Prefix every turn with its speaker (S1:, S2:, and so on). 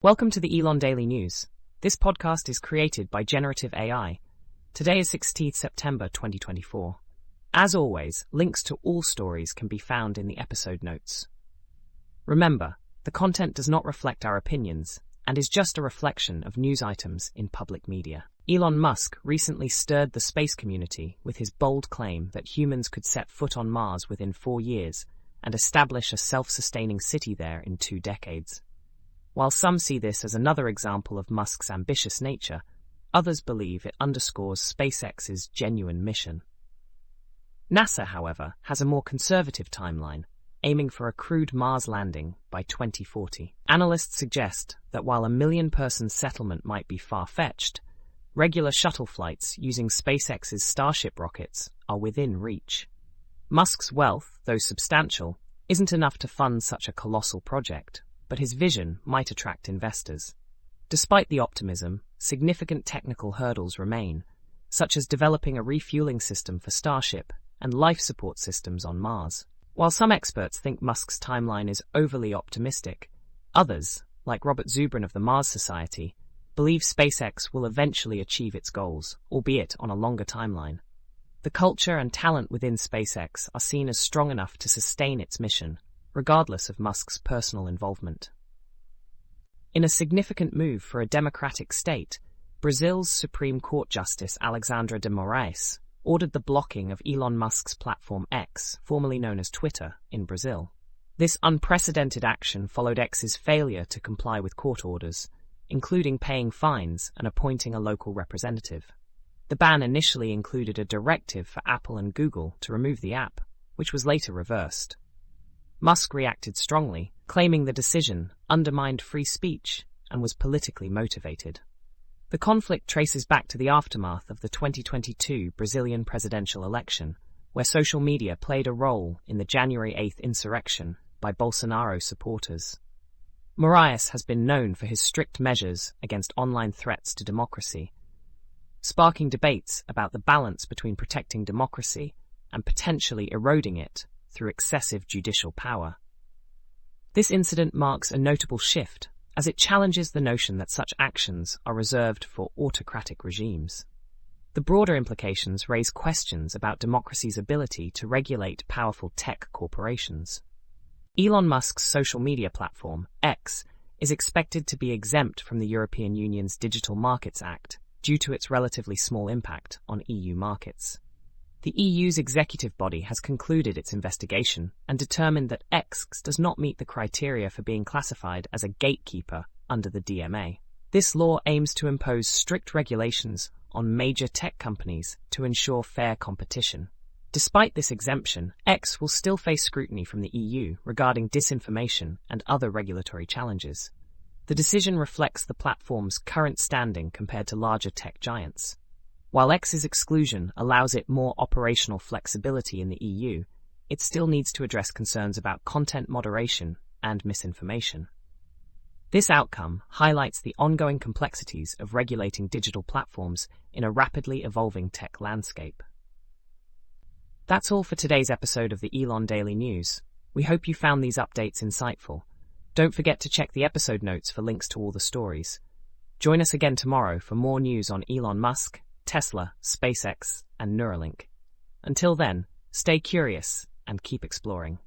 S1: Welcome to the Elon Daily News. This podcast is created by Generative AI. Today is 16th September 2024. As always, links to all stories can be found in the episode notes. Remember, the content does not reflect our opinions and is just a reflection of news items in public media. Elon Musk recently stirred the space community with his bold claim that humans could set foot on Mars within 4 years and establish a self-sustaining city there in 2 decades. While some see this as another example of Musk's ambitious nature, others believe it underscores SpaceX's genuine mission. NASA, however, has a more conservative timeline, aiming for a crewed Mars landing by 2040. Analysts suggest that while a million-person settlement might be far-fetched, regular shuttle flights using SpaceX's Starship rockets are within reach. Musk's wealth, though substantial, isn't enough to fund such a colossal project, but his vision might attract investors. Despite the optimism, significant technical hurdles remain, such as developing a refueling system for Starship and life support systems on Mars. While some experts think Musk's timeline is overly optimistic, others, like Robert Zubrin of the Mars Society, believe SpaceX will eventually achieve its goals, albeit on a longer timeline. The culture and talent within SpaceX are seen as strong enough to sustain its mission, regardless of Musk's personal involvement. In a significant move for a democratic state, Brazil's Supreme Court Justice Alexandra de Moraes ordered the blocking of Elon Musk's platform X, formerly known as Twitter, in Brazil. This unprecedented action followed X's failure to comply with court orders, including paying fines and appointing a local representative. The ban initially included a directive for Apple and Google to remove the app, which was later reversed. Musk reacted strongly, claiming the decision undermined free speech and was politically motivated. The conflict traces back to the aftermath of the 2022 Brazilian presidential election, where social media played a role in the January 8th insurrection by Bolsonaro supporters. Moraes has been known for his strict measures against online threats to democracy, sparking debates about the balance between protecting democracy and potentially eroding it through excessive judicial power. This incident marks a notable shift, as it challenges the notion that such actions are reserved for autocratic regimes. The broader implications raise questions about democracy's ability to regulate powerful tech corporations. Elon Musk's social media platform, X, is expected to be exempt from the European Union's Digital Markets Act due to its relatively small impact on EU markets. The EU's executive body has concluded its investigation and determined that X does not meet the criteria for being classified as a gatekeeper under the DMA. This law aims to impose strict regulations on major tech companies to ensure fair competition. Despite this exemption, X will still face scrutiny from the EU regarding disinformation and other regulatory challenges. The decision reflects the platform's current standing compared to larger tech giants. While X's exclusion allows it more operational flexibility in the EU, it still needs to address concerns about content moderation and misinformation. This outcome highlights the ongoing complexities of regulating digital platforms in a rapidly evolving tech landscape. That's all for today's episode of the Elon Daily News. We hope you found these updates insightful. Don't forget to check the episode notes for links to all the stories. Join us again tomorrow for more news on Elon Musk, Tesla, SpaceX, and Neuralink. Until then, stay curious and keep exploring.